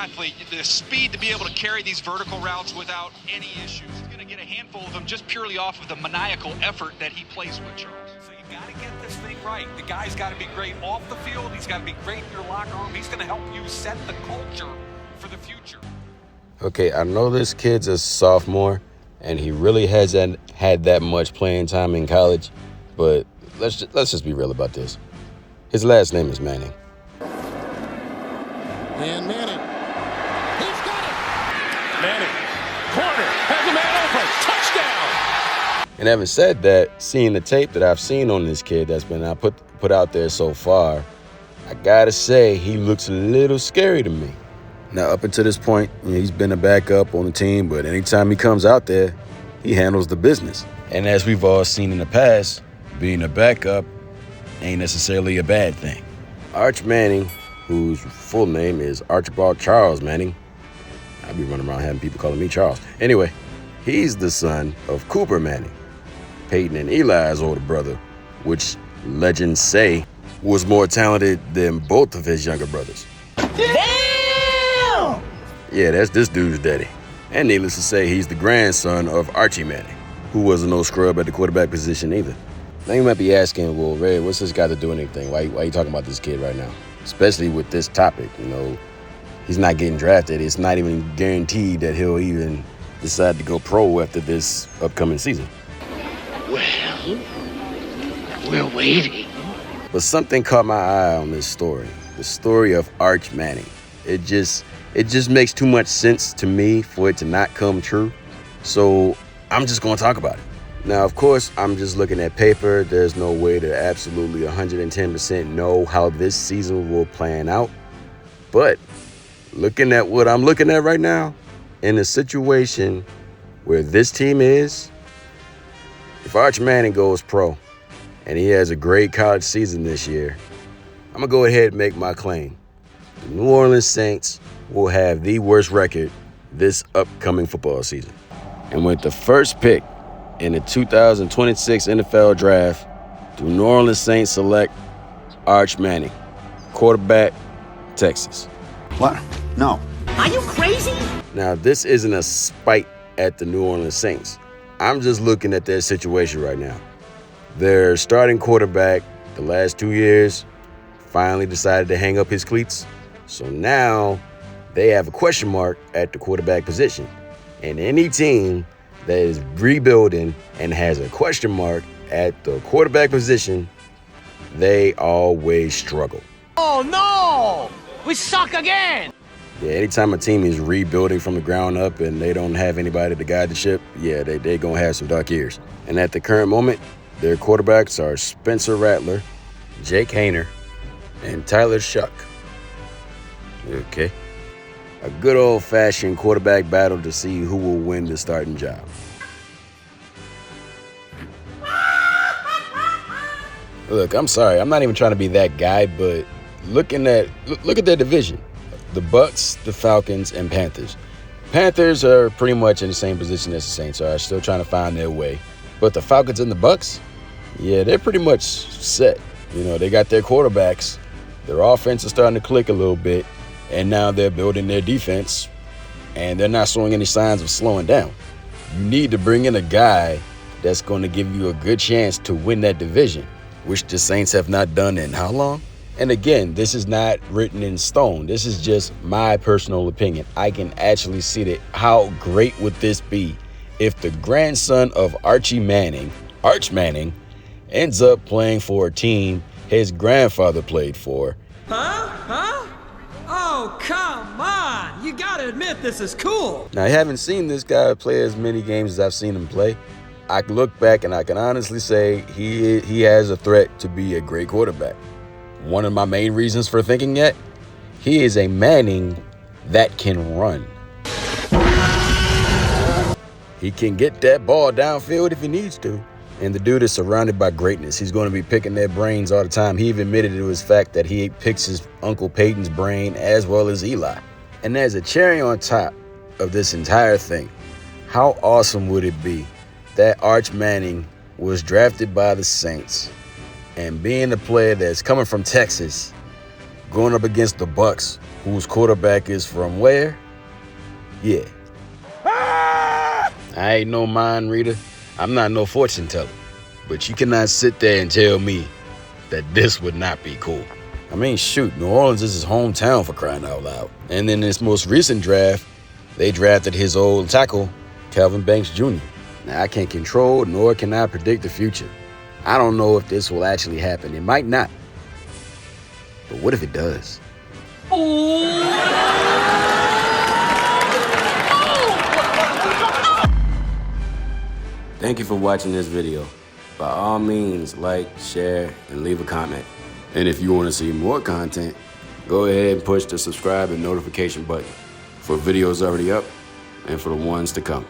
athlete, the speed to be able to carry these vertical routes without any issues. He's going to get a handful of them just purely off of the maniacal effort that he plays with, Charles. So you got to get this thing right. The guy's got to be great off the field. He's got to be great in your locker room. He's going to help you set the culture for the future. Okay, I know this kid's a sophomore, and he really hasn't had that much playing time in college, but let's just be real about this. His last name is Manning. And Manning, he's got it! Manning, corner, has a man open, touchdown! And having said that, seeing the tape that I've seen on this kid that's been put out there so far, I gotta say he looks a little scary to me. Now, up until this point, he's been a backup on the team, but anytime he comes out there, he handles the business. And as we've all seen in the past, being a backup ain't necessarily a bad thing. Arch Manning, whose full name is Archibald Charles Manning. I'll be running around having people calling me Charles. Anyway, he's the son of Cooper Manning, Peyton and Eli's older brother, which legends say was more talented than both of his younger brothers. Damn! Yeah, that's this dude's daddy. And needless to say, he's the grandson of Archie Manning, who wasn't no scrub at the quarterback position either. Now you might be asking, well, Red, what's this got to do with anything? Why are you talking about this kid right now? Especially with this topic, he's not getting drafted. It's not even guaranteed that he'll even decide to go pro after this upcoming season. Well, we're waiting. But something caught my eye on this story, the story of Arch Manning. It just makes too much sense to me for it to not come true. So I'm just going to talk about it. Now, of course, I'm just looking at paper. There's no way to absolutely 110% know how this season will plan out. But looking at what I'm looking at right now, in a situation where this team is, if Arch Manning goes pro and he has a great college season this year, I'm going to go ahead and make my claim. The New Orleans Saints will have the worst record this upcoming football season. And with the first pick in the 2026 NFL Draft, the New Orleans Saints select Arch Manning, quarterback, Texas. What? No. Are you crazy? Now, this isn't a spite at the New Orleans Saints. I'm just looking at their situation right now. Their starting quarterback, the last 2 years, finally decided to hang up his cleats. So now they have a question mark at the quarterback position. And any team that is rebuilding and has a question mark at the quarterback position, they always struggle. Oh no! We suck again! Yeah, anytime a team is rebuilding from the ground up and they don't have anybody to guide the ship, yeah, they're going to have some dark years. And at the current moment, their quarterbacks are Spencer Rattler, Jake Haener, and Tyler Shuck. Okay. A good old-fashioned quarterback battle to see who will win the starting job. Look, I'm sorry. I'm not even trying to be that guy, but look at their division. The Bucs, the Falcons, and Panthers. Panthers are pretty much in the same position as the Saints are, still trying to find their way. But the Falcons and the Bucs, yeah, they're pretty much set. They got their quarterbacks. Their offense is starting to click a little bit. And now they're building their defense, and they're not showing any signs of slowing down. You need to bring in a guy that's going to give you a good chance to win that division, which the Saints have not done in how long? And again, this is not written in stone. This is just my personal opinion. I can actually see that. How great would this be if the grandson of Archie Manning, Arch Manning, ends up playing for a team his grandfather played for? Huh? Oh, come on! You gotta admit this is cool! Now, I haven't seen this guy play as many games as I've seen him play. I can look back and I can honestly say he has a threat to be a great quarterback. One of my main reasons for thinking that, he is a Manning that can run. He can get that ball downfield if he needs to. And the dude is surrounded by greatness. He's going to be picking their brains all the time. He even admitted to his fact that he picks his Uncle Peyton's brain as well as Eli. And as a cherry on top of this entire thing, how awesome would it be that Arch Manning was drafted by the Saints, and being a player that's coming from Texas, going up against the Bucs, whose quarterback is from where? Yeah. I ain't no mind reader. I'm not no fortune teller. But you cannot sit there and tell me that this would not be cool. I mean, shoot, New Orleans is his hometown, for crying out loud. And in this most recent draft, they drafted his old tackle, Calvin Banks Jr. Now, I can't control nor can I predict the future. I don't know if this will actually happen. It might not. But what if it does? Thank you for watching this video. By all means, like, share, and leave a comment. And if you want to see more content, go ahead and push the subscribe and notification button for videos already up and for the ones to come.